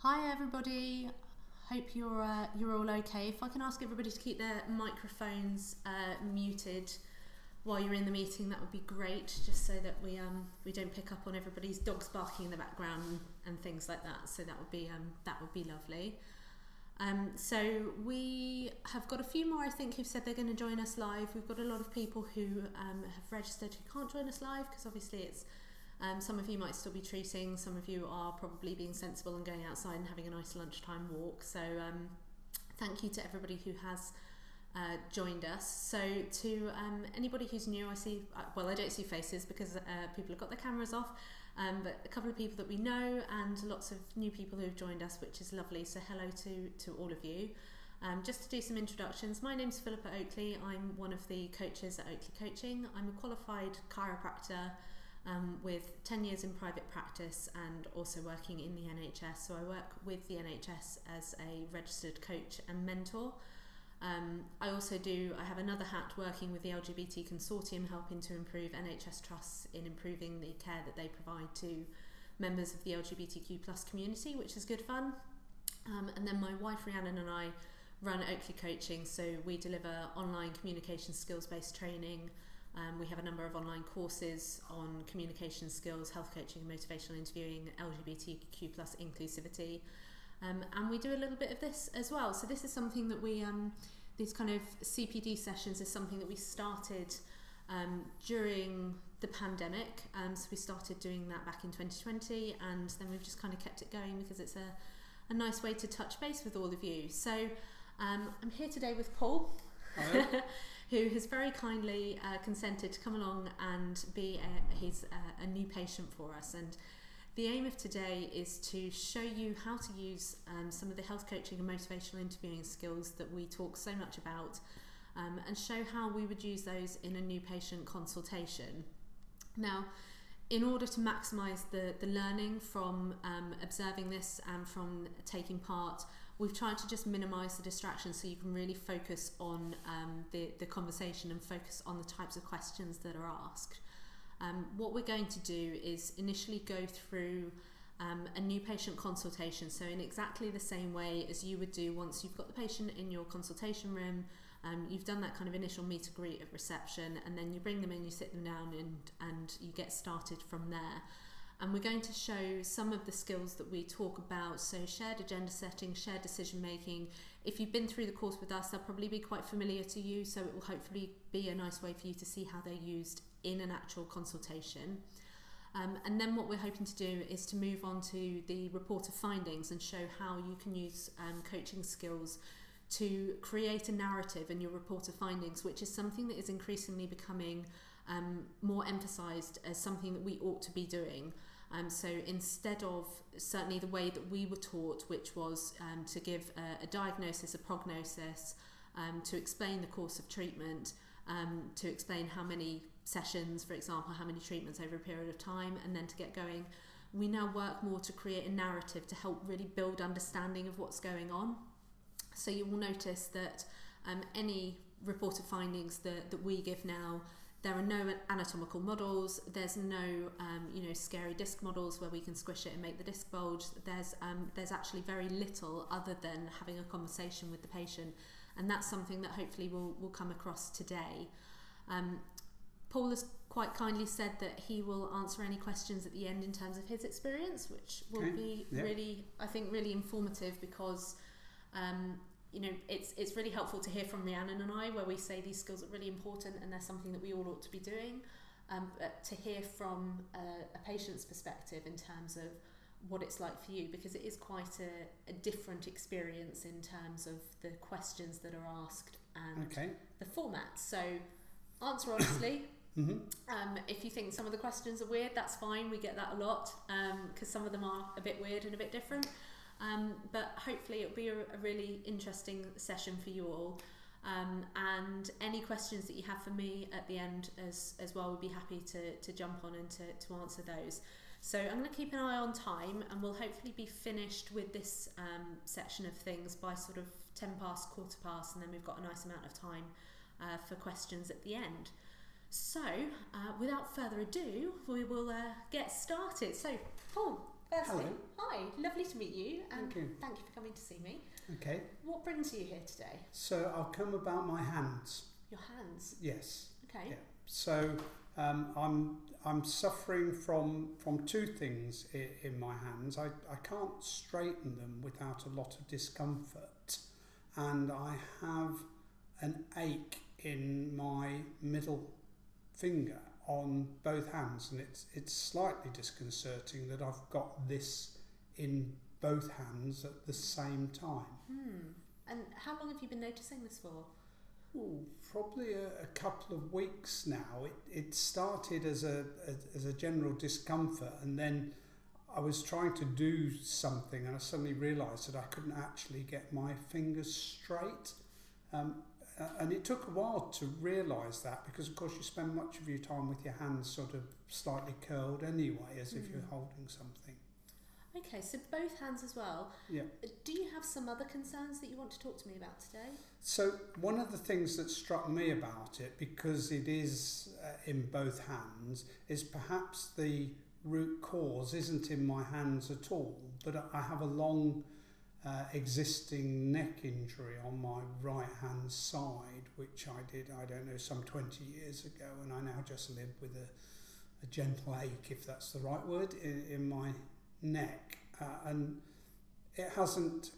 Hi everybody, hope you're all okay. If I can ask everybody to keep their microphones muted while you're in the meeting, that would be great, just so that we don't pick up on everybody's dogs barking in the background and things like that. So that would be lovely. So we have got a few more, I think, who've said they're going to join us live. We've got a lot of people who have registered who can't join us live because obviously it's some of you might still be treating, some of you are probably being sensible and going outside and having a nice lunchtime walk. So thank you to everybody who has joined us. So to anybody who's new, I see, well, I don't see faces because people have got their cameras off, but a couple of people that we know and lots of new people who have joined us, which is lovely. So hello to all of you. Just to do some introductions, my name's Philippa Oakley. I'm one of the coaches at Oakley Coaching. I'm a qualified chiropractor with 10 years in private practice and also working in the NHS. So I work with the NHS as a registered coach and mentor. I have another hat working with the LGBT Consortium, helping to improve NHS trusts in improving the care that they provide to members of the LGBTQ+ community, which is good fun. And then my wife Rhiannon and I run Oakley Coaching, so we deliver online communication skills-based training. We have a number of online courses on communication skills, health coaching and motivational interviewing, LGBTQ+ inclusivity. And we do a little bit of this as well. So this is something that we, these kind of CPD sessions is something that we started during the pandemic. So we started doing that back in 2020, and then we've just kind of kept it going because it's a nice way to touch base with all of you. So I'm here today with Paul, who has very kindly consented to come along and be he's a new patient for us. And the aim of today is to show you how to use some of the health coaching and motivational interviewing skills that we talk so much about, and show how we would use those in a new patient consultation. Now, in order to maximise the learning from observing this and from taking part, we've tried to just minimise the distractions so you can really focus on the conversation and focus on the types of questions that are asked. What we're going to do is initially go through a new patient consultation, so in exactly the same way as you would do once you've got the patient in your consultation room. You've done that kind of initial meet and greet at reception, and then you bring them in, you sit them down, and you get started from there. And we're going to show some of the skills that we talk about, so shared agenda setting, shared decision making. If you've been through the course with us, they'll probably be quite familiar to you, so it will hopefully be a nice way for you to see how they're used in an actual consultation. And then what we're hoping to do is to move on to the report of findings and show how you can use coaching skills to create a narrative in your report of findings, which is something that is increasingly becoming more emphasised as something that we ought to be doing. So instead of certainly the way that we were taught, which was to give a diagnosis, a prognosis, to explain the course of treatment, to explain how many sessions, for example, how many treatments over a period of time, and then to get going, we now work more to create a narrative to help really build understanding of what's going on. So you will notice that any report of findings that we give now, there are no anatomical models. There's no scary disc models where we can squish it and make the disc bulge. There's actually very little other than having a conversation with the patient, and that's something that hopefully will come across today. Paul has quite kindly said that he will answer any questions at the end in terms of his experience, which will be really, I think, really informative because it's really helpful to hear from Rhiannon and I, where we say these skills are really important and they're something that we all ought to be doing, but to hear from a patient's perspective in terms of what it's like for you, because it is quite a different experience in terms of the questions that are asked and the format. So answer honestly. If you think some of the questions are weird, that's fine, we get that a lot, because some of them are a bit weird and a bit different. But hopefully it'll be a really interesting session for you all. And any questions that you have for me at the end as well, we'd be happy to jump on and to answer those. So I'm going to keep an eye on time, and we'll hopefully be finished with this section of things by sort of 10 past, quarter past, and then we've got a nice amount of time for questions at the end. So without further ado, we will get started. So Paul, Firstly, Hello. hi, lovely to meet you, and Thank you. thank you for coming to see me. Okay, What brings you here today? so I'll come about my hands. Your hands. Yes. Okay. Yeah. So I'm suffering from two things in my hands. I can't straighten them without a lot of discomfort, and I have an ache in my middle finger on both hands, and it's slightly disconcerting that I've got this in both hands at the same time. And how long have you been noticing this for? Ooh, probably a couple of weeks now. It started as a general discomfort, and then I was trying to do something and I suddenly realised that I couldn't actually get my fingers straight. And it took a while to realise that, because of course you spend much of your time with your hands sort of slightly curled anyway, as if you're holding something. Okay, so both hands as well. Yeah. Do you have some other concerns that you want to talk to me about today? So one of the things that struck me about it, because it is in both hands, is perhaps the root cause isn't in my hands at all, but I have a long existing neck injury on my right hand side, which I did, I don't know, some 20 years ago, and I now just live with a gentle ache, if that's the right word, in my neck, and it hasn't,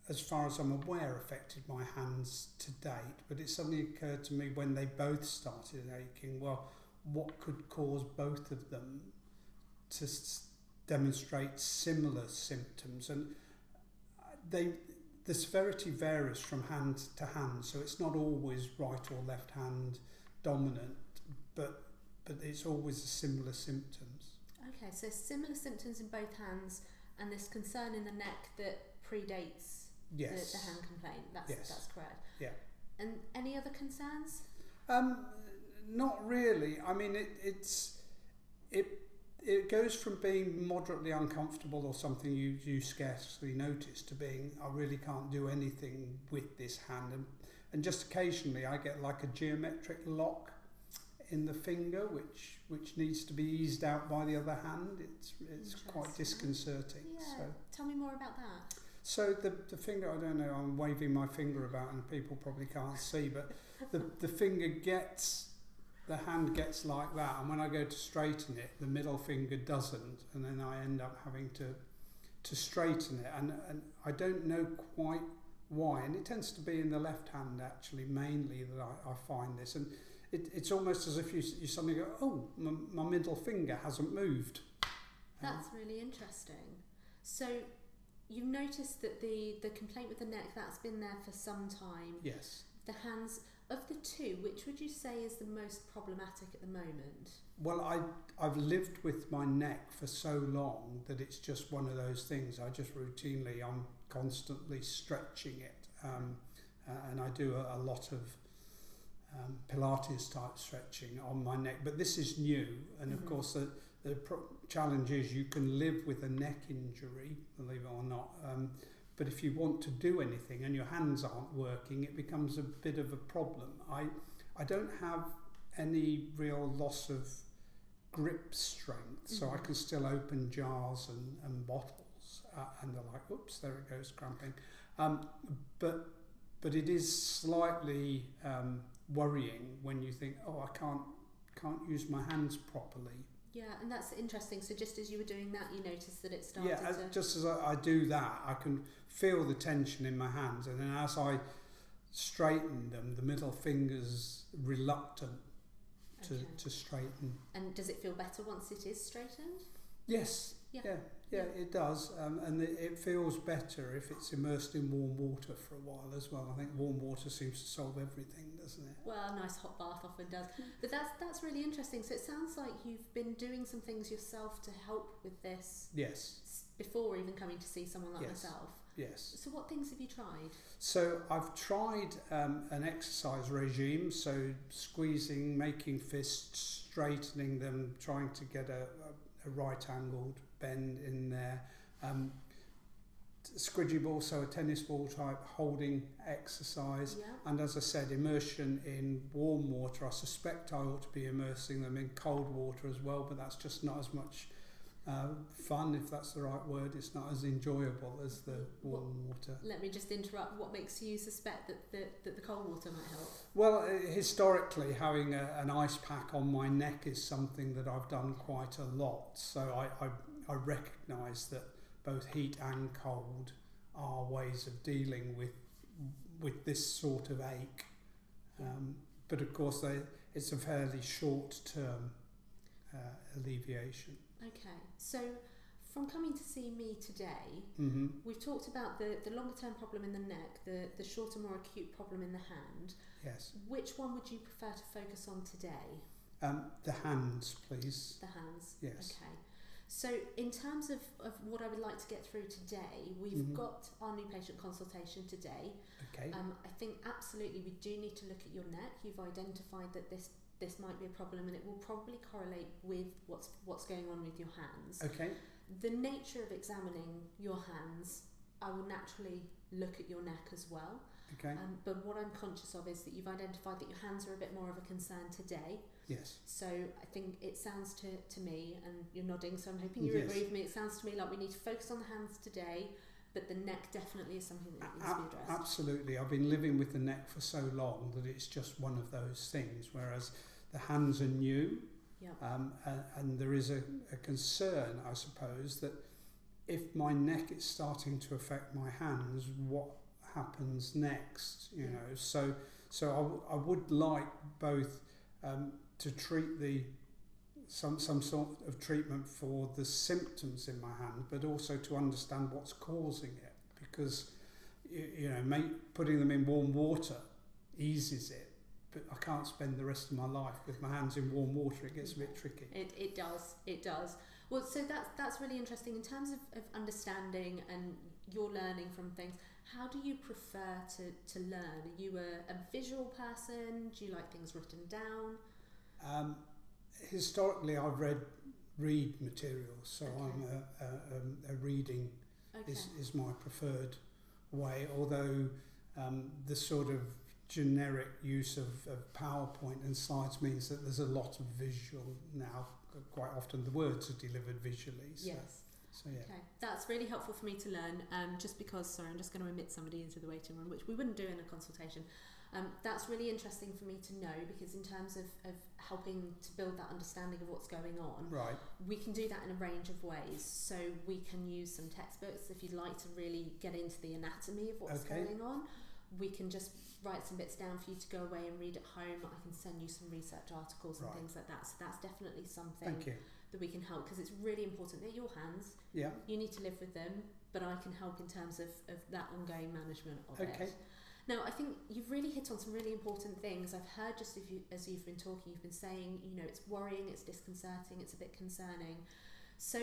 as far as I'm aware, affected my hands to date, but it suddenly occurred to me when they both started aching, well, what could cause both of them to demonstrate similar symptoms? And the severity varies from hand to hand, so it's not always right or left hand dominant, but it's always similar symptoms. Okay, so similar symptoms in both hands, and this concern in the neck that predates the hand complaint. That's correct. Yeah. And any other concerns? Not really. I mean, it goes from being moderately uncomfortable or something you scarcely notice to being, I really can't do anything with this hand, and just occasionally I get like a geometric lock in the finger which needs to be eased out by the other hand. It's quite disconcerting. Yeah. So Tell me more about that. So the finger, I don't know, I'm waving my finger about and people probably can't see, but the finger gets, the hand gets like that, and when I go to straighten it, the middle finger doesn't, and then I end up having to straighten it, and I don't know quite why, and it tends to be in the left hand actually mainly that I find this, and it's almost as if you suddenly go, oh, my middle finger hasn't moved. That's really interesting. So you've noticed that the complaint with the neck, that's been there for some time. Yes. The hands, of the two, which would you say is the most problematic at the moment? Well, I've lived with my neck for so long that it's just one of those things. I just routinely, I'm constantly stretching it, and I do a lot of Pilates type stretching on my neck. But this is new, and of course the challenge is you can live with a neck injury, believe it or not. But if you want to do anything and your hands aren't working, it becomes a bit of a problem. I don't have any real loss of grip strength, so I can still open jars and bottles, and they're like, oops, there it goes, cramping. But it is slightly worrying when you think, oh, I can't use my hands properly. Yeah, and that's interesting. So just as you were doing that, you noticed that it started to... Just as I do that, I can feel the tension in my hands, and then as I straighten them, the middle finger's reluctant to straighten. And does it feel better once it is straightened? Yes, yeah, it does, and it feels better if it's immersed in warm water for a while as well. I think warm water seems to solve everything, doesn't it? Well, a nice hot bath often does. But that's really interesting. So it sounds like you've been doing some things yourself to help with this. Yes. Before even coming to see someone like myself. Yes. So what things have you tried? So I've tried an exercise regime, so squeezing, making fists, straightening them, trying to get a right angled bend in there. Squidgy ball, so a tennis ball type holding exercise. Yeah. And as I said, immersion in warm water. I suspect I ought to be immersing them in cold water as well, but that's just not as much fun, if that's the right word. It's not as enjoyable as the warm water. Let me just interrupt. What makes you suspect that the cold water might help? Well, historically, having an ice pack on my neck is something that I've done quite a lot. So I recognise that both heat and cold are ways of dealing with this sort of ache. But of course, it's a fairly short-term alleviation. Okay, so from coming to see me today, we've talked about the longer term problem in the neck, the shorter, more acute problem in the hand. Yes. Which one would you prefer to focus on today? The hands, please. The hands? Yes. Okay. So in terms of what I would like to get through today, we've got our new patient consultation today. Okay. I think absolutely we do need to look at your neck. You've identified that this might be a problem, and it will probably correlate with what's going on with your hands. Okay. The nature of examining your hands, I will naturally look at your neck as well. Okay. But what I'm conscious of is that you've identified that your hands are a bit more of a concern today. Yes. So I think it sounds to me, and you're nodding, so I'm hoping you agree with me, it sounds to me like we need to focus on the hands today, but the neck definitely is something that needs to be addressed. Absolutely. I've been living with the neck for so long that it's just one of those things, whereas the hands are new. Yep. And there is a concern, I suppose, that if my neck is starting to affect my hands, what happens next? You know, so I would like both to treat some sort of treatment for the symptoms in my hand, but also to understand what's causing it, because putting them in warm water eases it. But I can't spend the rest of my life with my hands in warm water. It gets a bit tricky. It does. Well, so that's really interesting. In terms of understanding and your learning from things, how do you prefer to learn? Are you a visual person? Do you like things written down? Historically, I've read materials, so Okay. I'm a reading is my preferred way, although the sort of generic use of PowerPoint and slides means that there's a lot of visual now. Quite often the words are delivered visually. So, yes. So yeah. Okay, that's really helpful for me to learn. Just because, sorry, I'm just going to admit somebody into the waiting room, which we wouldn't do in a consultation. That's really interesting for me to know, because in terms of helping to build that understanding of what's going on, right, we can do that in a range of ways. So we can use some textbooks if you'd like to really get into the anatomy of what's going on. We can just write some bits down for you to go away and read at home. I can send you some research articles and things like that. So that's definitely something that we can help, because it's really important that your hands, you need to live with them, but I can help in terms of that ongoing management of it. Now, I think you've really hit on some really important things. I've heard just as you've been talking, you've been saying, it's worrying, it's disconcerting, it's a bit concerning. So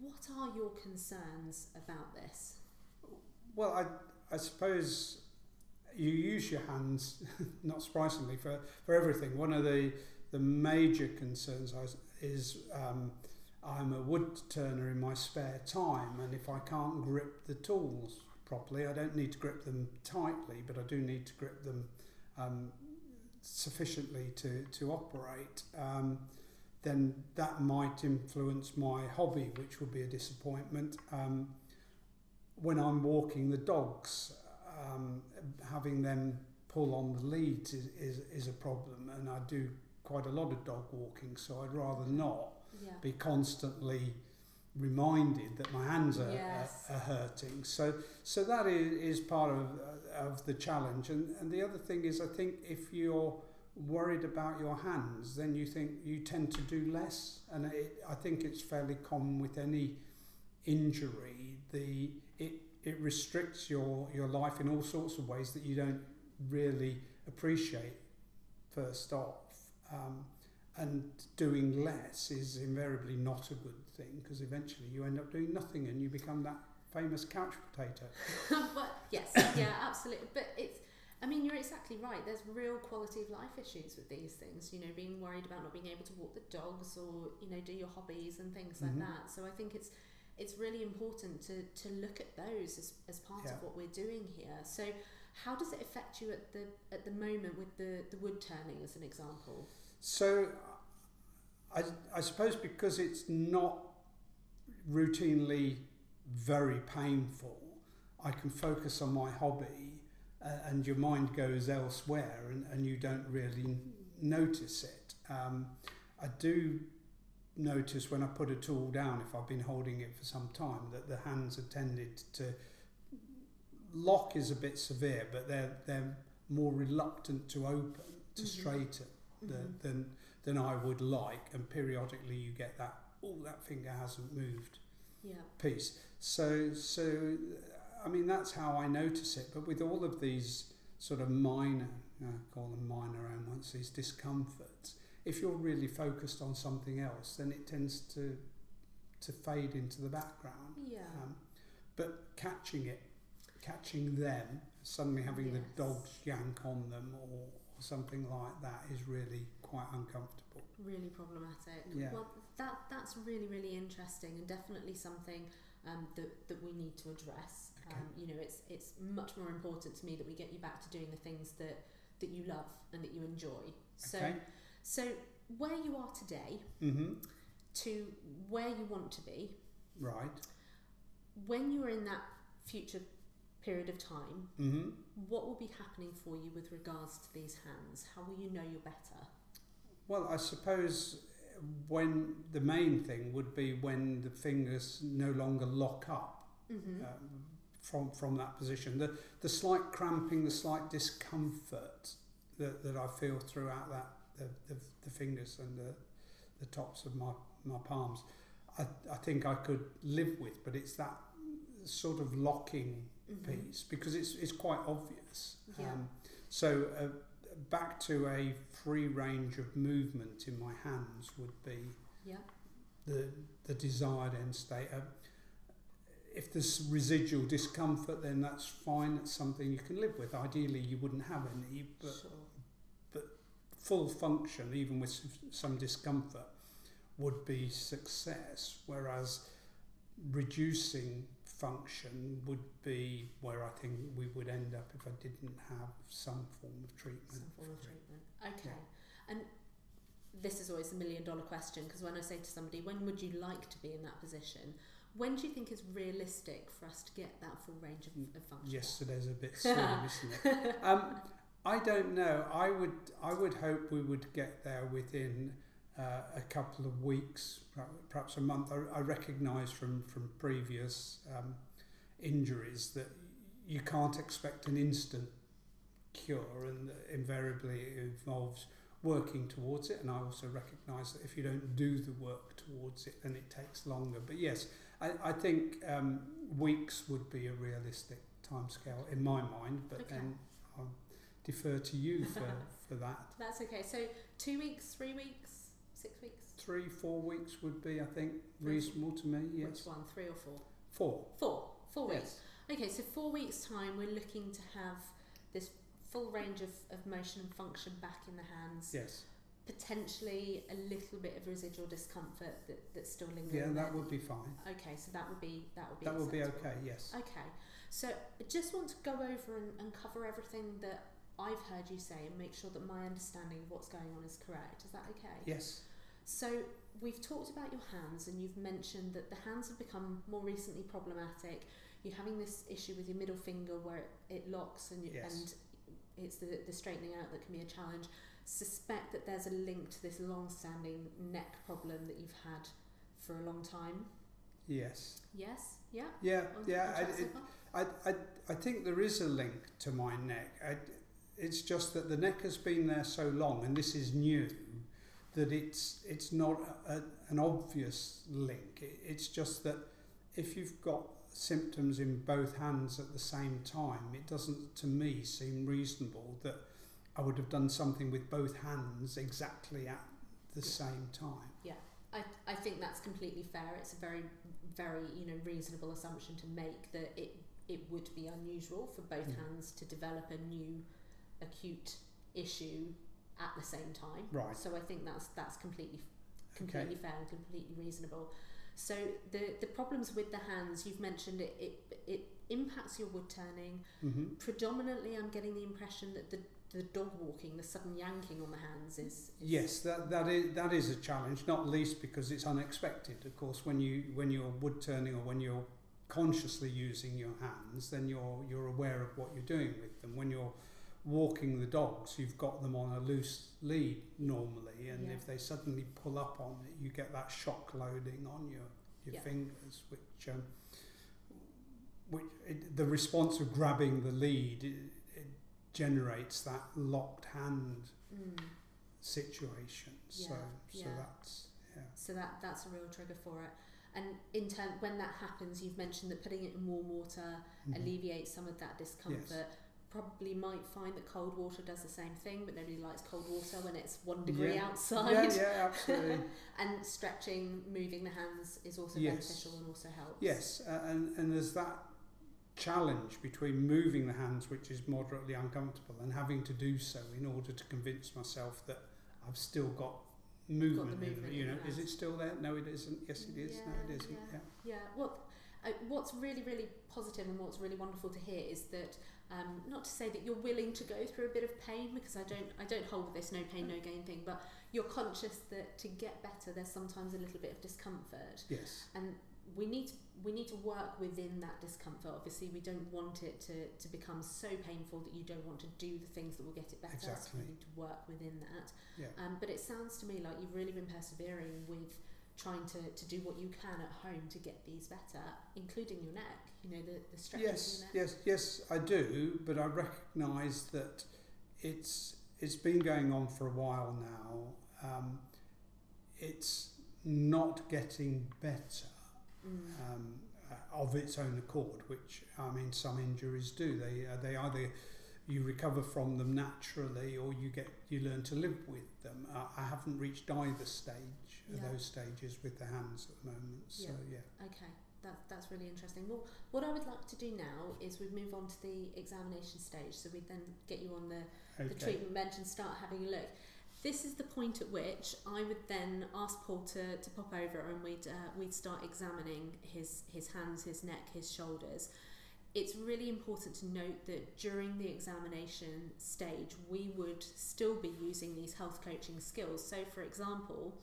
what are your concerns about this? Well, I suppose you use your hands, not surprisingly, for everything. One of the major concerns is I'm a wood turner in my spare time, and if I can't grip the tools properly, I don't need to grip them tightly, but I do need to grip them sufficiently to operate, then that might influence my hobby, which would be a disappointment. When I'm walking the dogs, having them pull on the leads is a problem, and I do quite a lot of dog walking, so I'd rather not be constantly reminded that my hands are hurting. So that is part of the challenge. And the other thing is, I think if you're worried about your hands, then you tend to do less. And I think it's fairly common with any injury. It restricts your life in all sorts of ways that you don't really appreciate first off. And doing less is invariably not a good thing, because eventually you end up doing nothing and you become that famous couch potato. Yes, absolutely. But you're exactly right. There's real quality of life issues with these things, being worried about not being able to walk the dogs or, do your hobbies and things like that. So I think it's really important to look at those as part of what we're doing here. So how does it affect you at the moment with the wood turning as an example? So I suppose because it's not routinely very painful, I can focus on my hobby, and your mind goes elsewhere, and you don't really notice it. I do notice when I put a tool down, if I've been holding it for some time, that the hands are tended to lock is a bit severe, but they're more reluctant to open, to straighten than I would like, and periodically you get that, oh, that finger hasn't moved piece. So I mean, that's how I notice it. But with all of these sort of minor, call them minor ailments, these discomforts, if you're really focused on something else, then it tends to fade into the background. But catching them, suddenly having the dogs yank on them or something like that is really quite uncomfortable. Really problematic. Yeah. Well, that's really, really interesting, and definitely something that we need to address. Okay. You know, it's much more important to me that we get you back to doing the things that you love and that you enjoy. So where you are today to where you want to be. Right. When you're in that future period of time, what will be happening for you with regards to these hands? How will you know you're better? Well, I suppose when the main thing would be when the fingers no longer lock up from that position. The slight cramping, the slight discomfort that I feel throughout the fingers and the tops of my palms, I think I could live with, but it's that sort of locking piece, because it's quite obvious. So back to a free range of movement in my hands would be the desired end state. If there's residual discomfort, then that's fine. That's something you can live with. Ideally, you wouldn't have any, but full function, even with some discomfort, would be success. Whereas reducing function would be where I think we would end up if I didn't have some form of treatment. Okay. And this is always the $1 million question, because when I say to somebody, when would you like to be in that position? When do you think is realistic for us to get that full range of function? Yesterday's a bit soon, isn't it? I don't know. I would hope we would get there within a couple of weeks, perhaps a month. I recognise from previous injuries that you can't expect an instant cure, and invariably it involves working towards it. And I also recognise that if you don't do the work towards it, then it takes longer. But yes, I think weeks would be a realistic timescale in my mind, but then I'll defer to you for that. That's okay. So 2 weeks, 3 weeks, 6 weeks? 3-4 weeks would be, I think, reasonable to me, yes. Which one, 3 or 4? 4. 4 weeks. Okay, so 4 weeks' time, we're looking to have this full range of motion and function back in the hands. Yes. Potentially a little bit of residual discomfort that's still lingering. Yeah, that would be fine. Okay, so that would be okay. Yes. Okay, so I just want to go over and cover everything that I've heard you say, and make sure that my understanding of what's going on is correct. Is that okay? Yes. So we've talked about your hands, and you've mentioned that the hands have become more recently problematic. You're having this issue with your middle finger where it locks, and it's the straightening out that can be a challenge. Suspect that there's a link to this long-standing neck problem that you've had for a long time. Yes. Yes. Yeah. Yeah. I think there is a link to my neck. It's just that the neck has been there so long, and this is new, that it's not an obvious link. It's just that if you've got symptoms in both hands at the same time, it doesn't, to me, seem reasonable that I would have done something with both hands exactly at the same time. Yeah, I think that's completely fair. It's a very, very reasonable assumption to make that it would be unusual for both hands to develop a new acute issue at the same time. Right. So I think that's completely fair and completely reasonable. So the problems with the hands, you've mentioned it impacts your wood turning. Predominantly, I'm getting the impression that the the dog walking, the sudden yanking on the hands is yes, that is a challenge, not least because it's unexpected. Of course, when you're wood turning or when you're consciously using your hands, then you're aware of what you're doing with them. When you're walking the dogs, you've got them on a loose lead normally, and if they suddenly pull up on it, you get that shock loading on your fingers, the response of grabbing the lead, it generates that locked hand situation. So that's a real trigger for it. And in turn, when that happens, you've mentioned that putting it in warm water alleviates some of that discomfort. Yes. Probably might find that cold water does the same thing, but nobody likes cold water when it's 1 degree outside. Yeah, absolutely. And stretching, moving the hands is also beneficial and also helps. Yes, and there's that challenge between moving the hands, which is moderately uncomfortable, and having to do so in order to convince myself that I've still got movement in it. You know, is it still there? No, it isn't. Yes, it is. No, it isn't. Yeah. What's really, really positive and what's really wonderful to hear is that not to say that you're willing to go through a bit of pain, because I don't hold this no pain no gain thing, but you're conscious that to get better there's sometimes a little bit of discomfort. Yes. And we need to work within that discomfort. Obviously, we don't want it to become so painful that you don't want to do the things that will get it better. Exactly. So we need to work within that. Yeah. But it sounds to me like you've really been persevering with trying to do what you can at home to get these better, including your neck, you know, the stretches in your neck. Yes, I do, but I recognise that it's been going on for a while now. It's not getting better of its own accord, which, I mean, some injuries do. They either you recover from them naturally, or you learn to live with them. I haven't reached either stage, those stages with the hands at the moment. So Okay, that's really interesting. Well, what I would like to do now is we move on to the examination stage. So we then get you on the treatment bench and start having a look. This is the point at which I would then ask Paul to pop over, and we'd start examining his hands, his neck, his shoulders. It's really important to note that during the examination stage, we would still be using these health coaching skills. So, for example,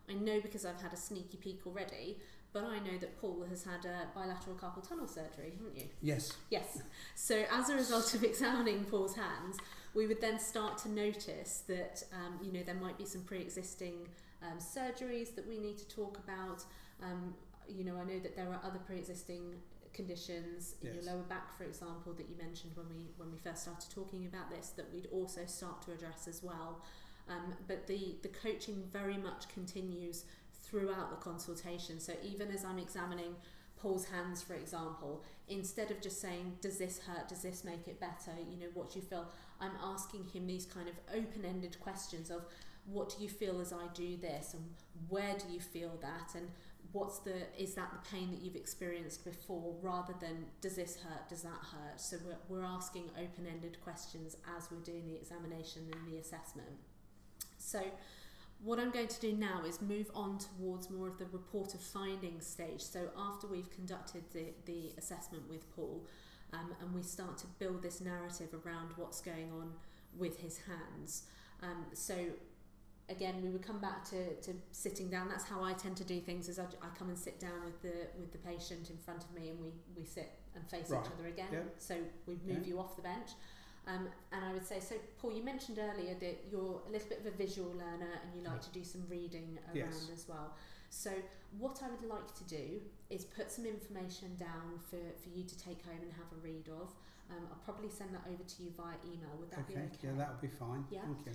I know because I've had a sneaky peek already, but I know that Paul has had a bilateral carpal tunnel surgery, haven't you? Yes. So, as a result of examining Paul's hands, we would then start to notice that there might be some pre-existing surgeries that we need to talk about. I know that there are other pre-existing conditions in your lower back, for example, that you mentioned when we first started talking about this, that we'd also start to address as well. But the coaching very much continues throughout the consultation. So even as I'm examining Paul's hands, for example, instead of just saying, does this hurt, does this make it better, what do you feel, I'm asking him these kind of open-ended questions of, what do you feel as I do this, and where do you feel that, and is that the pain that you've experienced before, rather than does this hurt, does that hurt? So we're asking open-ended questions as we're doing the examination and the assessment. So what I'm going to do now is move on towards more of the report of findings stage. So after we've conducted the assessment with Paul, and we start to build this narrative around what's going on with his hands. So again, we would come back to sitting down. That's how I tend to do things, is I come and sit down with the patient in front of me, and we sit and face each other again. Yeah. So we move you off the bench. And I would say, so Paul, you mentioned earlier that you're a little bit of a visual learner and you like to do some reading around as well. So what I would like to do is put some information down for you to take home and have a read of. I'll probably send that over to you via email. Would that be okay? Yeah, that would be fine. Yeah. Thank you.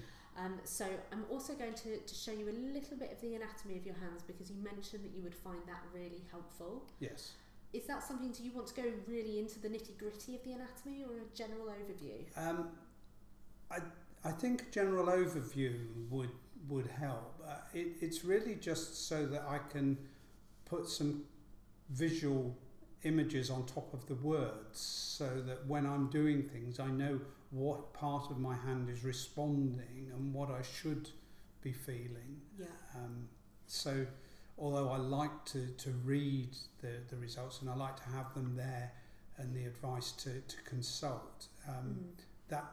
So I'm also going to show you a little bit of the anatomy of your hands, because you mentioned that you would find that really helpful. Yes. Is that something, do you want to go really into the nitty-gritty of the anatomy, or a general overview? I think a general overview would help. It's really just so that I can put some visual images on top of the words, so that when I'm doing things, I know what part of my hand is responding and what I should be feeling. Yeah. So although I like to read the results, and I like to have them there and the advice to consult, that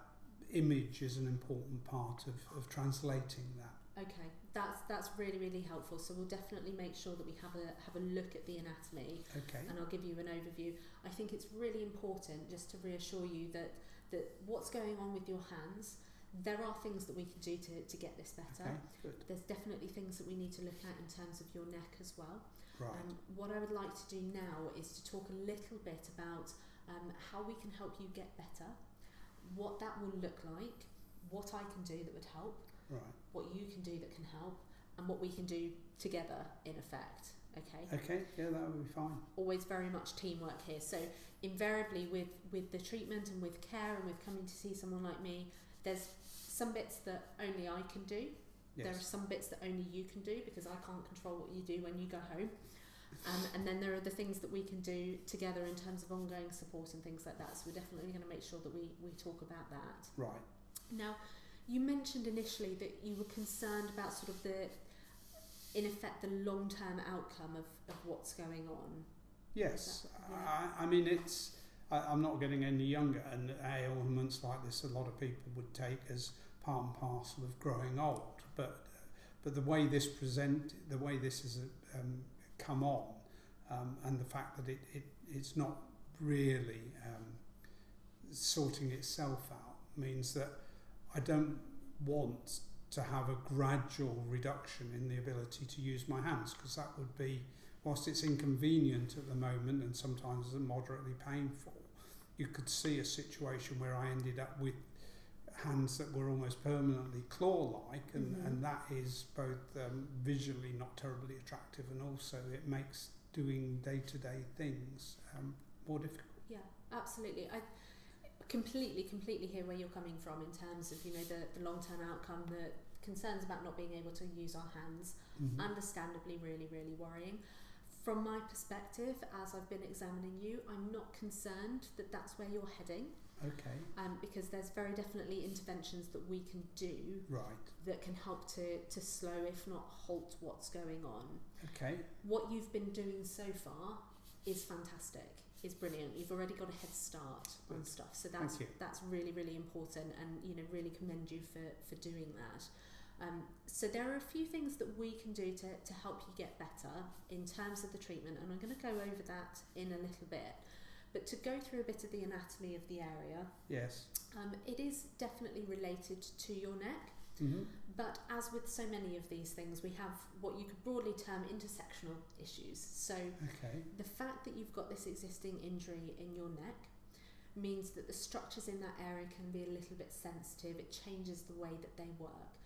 image is an important part of translating that. Okay, that's really, really helpful. So we'll definitely make sure that we have a look at the anatomy, Okay. and I'll give you an overview. I think it's really important just to reassure you that what's going on with your hands, there are things that we can do to get this better. Okay, good. There's definitely things that we need to look at in terms of your neck as well. Right. What I would like to do now is to talk a little bit about how we can help you get better, what that will look like, what I can do that would help, Right. what you can do that can help, and what we can do together in effect. Okay? Okay, yeah, that would be fine. Always very much teamwork here. So invariably with the treatment and with care and with coming to see someone like me, there's some bits that only I can do. Yes. There are some bits that only you can do because I can't control what you do when you go home. And then there are the things that we can do together in terms of ongoing support and things like that. So we're definitely going to make sure that we talk about that. Right. Now, you mentioned initially that you were concerned about sort of in effect, the long-term outcome of what's going on. Yes. Yeah. I mean, I'm not getting any younger, and ailments like this a lot of people would take as part and parcel of growing old. But the way this has come on, and the fact that it's not really sorting itself out means that I don't want to have a gradual reduction in the ability to use my hands, because that would be, whilst it's inconvenient at the moment and sometimes moderately painful, you could see a situation where I ended up with hands that were almost permanently claw-like, and that is both visually not terribly attractive, and also it makes doing day-to-day things more difficult. Yeah, absolutely. I completely hear where you're coming from in terms of, the long-term outcome, the concerns about not being able to use our hands, understandably really, really worrying. From my perspective, as I've been examining you, I'm not concerned that that's where you're heading. Okay. Because there's very definitely interventions that we can do that can help to slow, if not halt, what's going on. Okay. What you've been doing so far is fantastic, is brilliant. You've already got a head start on stuff, so that's really, really important, and really commend you for doing that. So there are a few things that we can do to help you get better in terms of the treatment, and I'm going to go over that in a little bit. But to go through a bit of the anatomy of the area, yes, it is definitely related to your neck. But as with so many of these things, we have what you could broadly term intersectional issues. So the fact that you've got this existing injury in your neck means that the structures in that area can be a little bit sensitive. It changes the way that they work.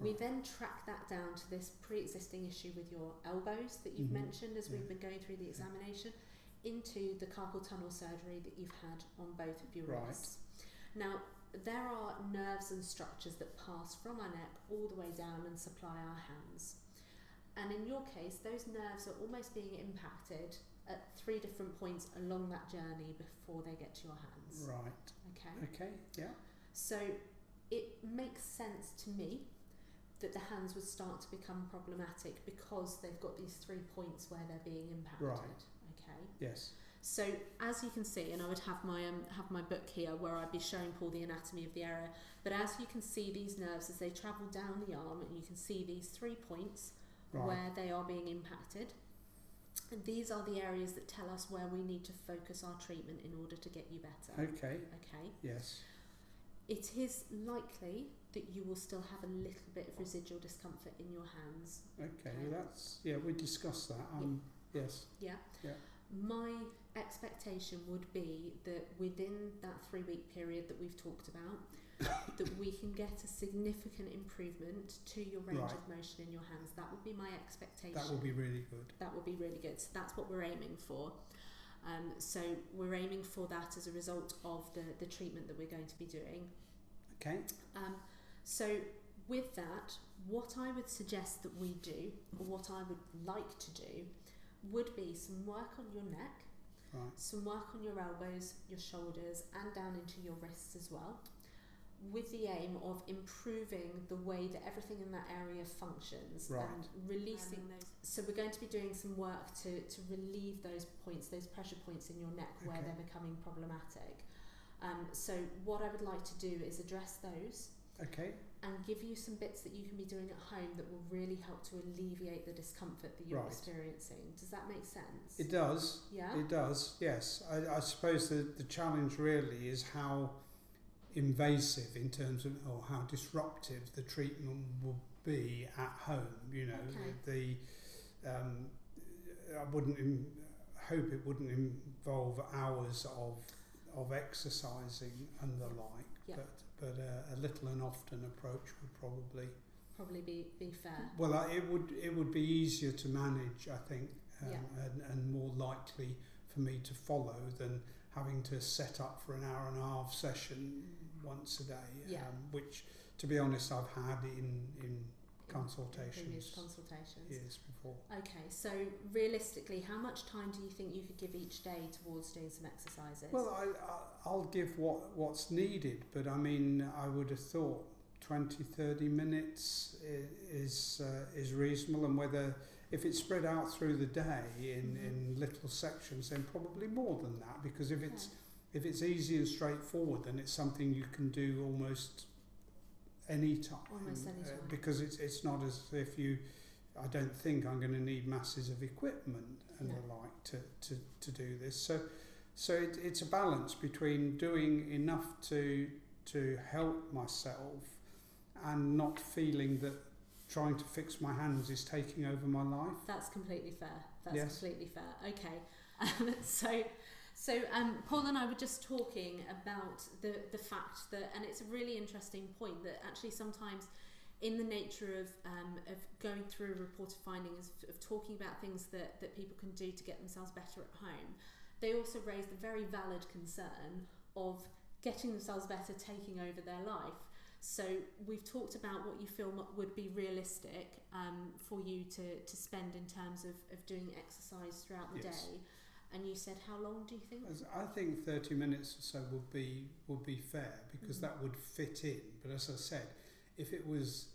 We then track that down to this pre-existing issue with your elbows that you've mentioned as we've been going through the examination, into the carpal tunnel surgery that you've had on both of your wrists. Now, there are nerves and structures that pass from our neck all the way down and supply our hands. And in your case, those nerves are almost being impacted at 3 different points along that journey before they get to your hands. Right. Okay, yeah. So it makes sense to me that the hands would start to become problematic because they've got these 3 points where they're being impacted. Right. Okay. Yes. So as you can see, and I would have my book here where I'd be showing Paul the anatomy of the area, but as you can see these nerves as they travel down the arm, and you can see these 3 points where they are being impacted. And these are the areas that tell us where we need to focus our treatment in order to get you better. Okay. Okay. Yes. It is likely that you will still have a little bit of residual discomfort in your hands. Okay. Well, we discussed that. Yes. Yeah. Yeah. My expectation would be that within that 3-week period that we've talked about, that we can get a significant improvement to your range of motion in your hands. That would be my expectation. That would be really good. That would be really good. So that's what we're aiming for. So we're aiming for that as a result of the treatment that we're going to be doing. Okay. So with that, what I would suggest that we do, or what I would like to do, would be some work on your neck, some work on your elbows, your shoulders, and down into your wrists as well, with the aim of improving the way that everything in that area functions and releasing those. So we're going to be doing some work to relieve those points, those pressure points in your neck where they're becoming problematic. So what I would like to do is address those. Okay. And give you some bits that you can be doing at home that will really help to alleviate the discomfort that you're experiencing. Does that make sense? It does. Yeah? It does, yes. I suppose the challenge really is how invasive in terms of, or how disruptive the treatment will be at home. You know, I wouldn't hope it wouldn't involve hours of exercising and the like, but a little and often approach would probably be fair. Well, it would be easier to manage, I think, and more likely for me to follow than having to set up for an hour and a half session once a day, which, to be honest, I've had in consultations. Previous consultations. Years before. Okay, so realistically, how much time do you think you could give each day towards doing some exercises? Well, I'll give what's needed, but I mean, I would have thought 20-30 minutes is reasonable, and whether if it's spread out through the day in little sections, then probably more than that, because if it's easy and straightforward, then it's something you can do almost any time. Because it's not as if I don't think I'm going to need masses of equipment and the like to do this. So it's a balance between doing enough to help myself and not feeling that trying to fix my hands is taking over my life. That's completely fair. Completely fair. Okay. So Paul and I were just talking about the fact that, and it's a really interesting point, that actually sometimes in the nature of going through reported findings, of talking about things that people can do to get themselves better at home, they also raise the very valid concern of getting themselves better taking over their life. So we've talked about what you feel would be realistic for you to spend in terms of doing exercise throughout the day. And you said, how long do you think? I think 30 minutes or so would be fair, because that would fit in. But as I said, if it was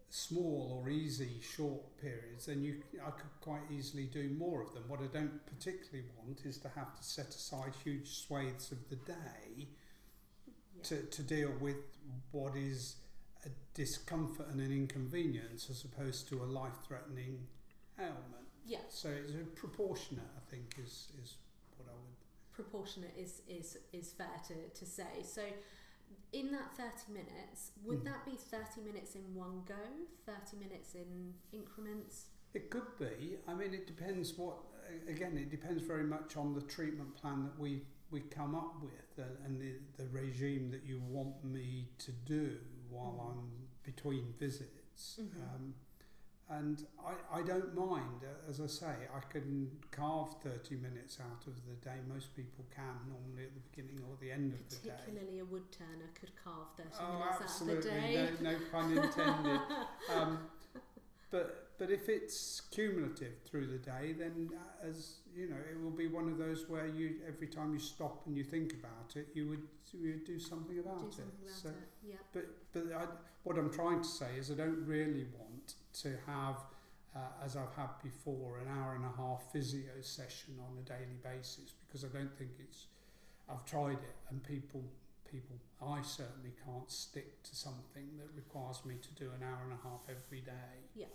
small or easy short periods, then I could quite easily do more of them. What I don't particularly want is to have to set aside huge swathes of the day to deal with what is a discomfort and an inconvenience, as opposed to a life-threatening ailment. Yeah. So it's proportionate, I think, is what I would. Proportionate is fair to say. So in that 30 minutes, would that be 30 minutes in one go, 30 minutes in increments? It could be. I mean, it depends it depends very much on the treatment plan that we come up with and the regime that you want me to do while I'm between visits. And I don't mind, as I say, I can carve 30 minutes out of the day. Most people can, normally at the beginning or the end of the day. Particularly a wood turner could carve 30 minutes absolutely. Out of the day. No pun intended. But if it's cumulative through the day, then as you know, it will be one of those where you, every time you stop and you think about it, you would do something about it. But what I'm trying to say is I don't really want to have, as I've had before, an hour and a half physio session on a daily basis, because I don't think I've tried it, and I certainly can't stick to something that requires me to do an hour and a half every day.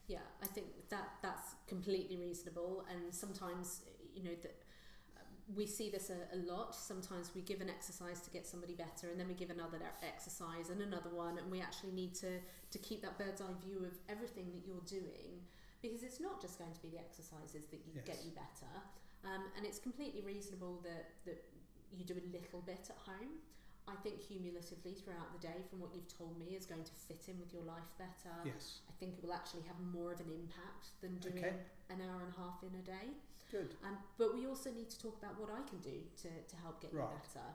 Yeah, I think that's completely reasonable, and sometimes, you know, we see this a lot. Sometimes we give an exercise to get somebody better, and then we give another exercise and another one, and we actually need to keep that bird's eye view of everything that you're doing, because it's not just going to be the exercises that get you better, and it's completely reasonable that you do a little bit at home. I think cumulatively throughout the day, from what you've told me, is going to fit in with your life better. Yes. I think it will actually have more of an impact than doing an hour and a half in a day. Good. But we also need to talk about what I can do to help get you better.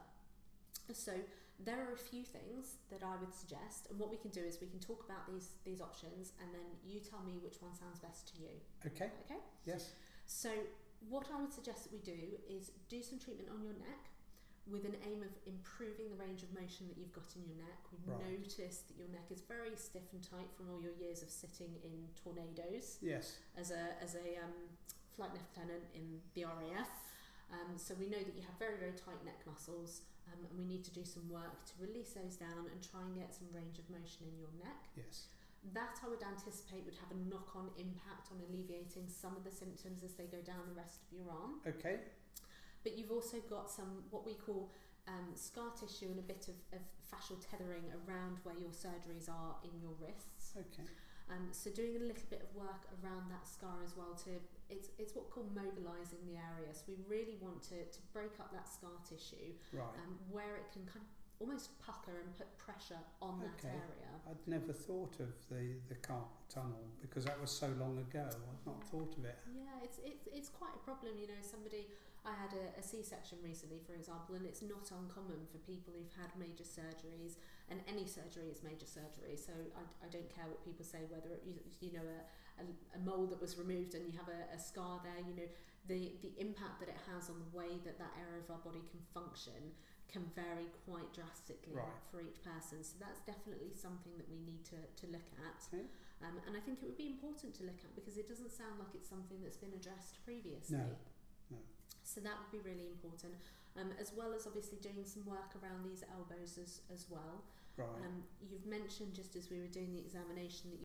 So there are a few things that I would suggest, and what we can do is we can talk about these options, and then you tell me which one sounds best to you. Okay? Yes. So what I would suggest that we do is do some treatment on your neck, with an aim of improving the range of motion that you've got in your neck. We've noticed that your neck is very stiff and tight from all your years of sitting in tornadoes. Yes. As a flight lieutenant in the RAF. So we know that you have very, very tight neck muscles. and we need to do some work to release those down and try and get some range of motion in your neck. Yes. That I would anticipate would have a knock-on impact on alleviating some of the symptoms as they go down the rest of your arm. Okay. But you've also got some what we call scar tissue and a bit of fascial tethering around where your surgeries are in your wrists. Okay. So doing a little bit of work around that scar as well it's what we call mobilising the area. So we really want to break up that scar tissue, Right. where it can kind of almost pucker and put pressure on that area. I'd never thought of the carpal tunnel because that was so long ago. I'd not thought of it. Yeah, it's quite a problem. You know, I had a C-section recently, for example, and it's not uncommon for people who've had major surgeries, and any surgery is major surgery. So I don't care what people say, whether a mole that was removed and you have a scar there. You know, the impact that it has on the way that area of our body can function can vary quite drastically for each person. So that's definitely something that we need to look at. Okay. And I think it would be important to look at because it doesn't sound like it's something that's been addressed previously. No. So that would be really important, as well as obviously doing some work around these elbows as well. Right. You've mentioned just as we were doing the examination that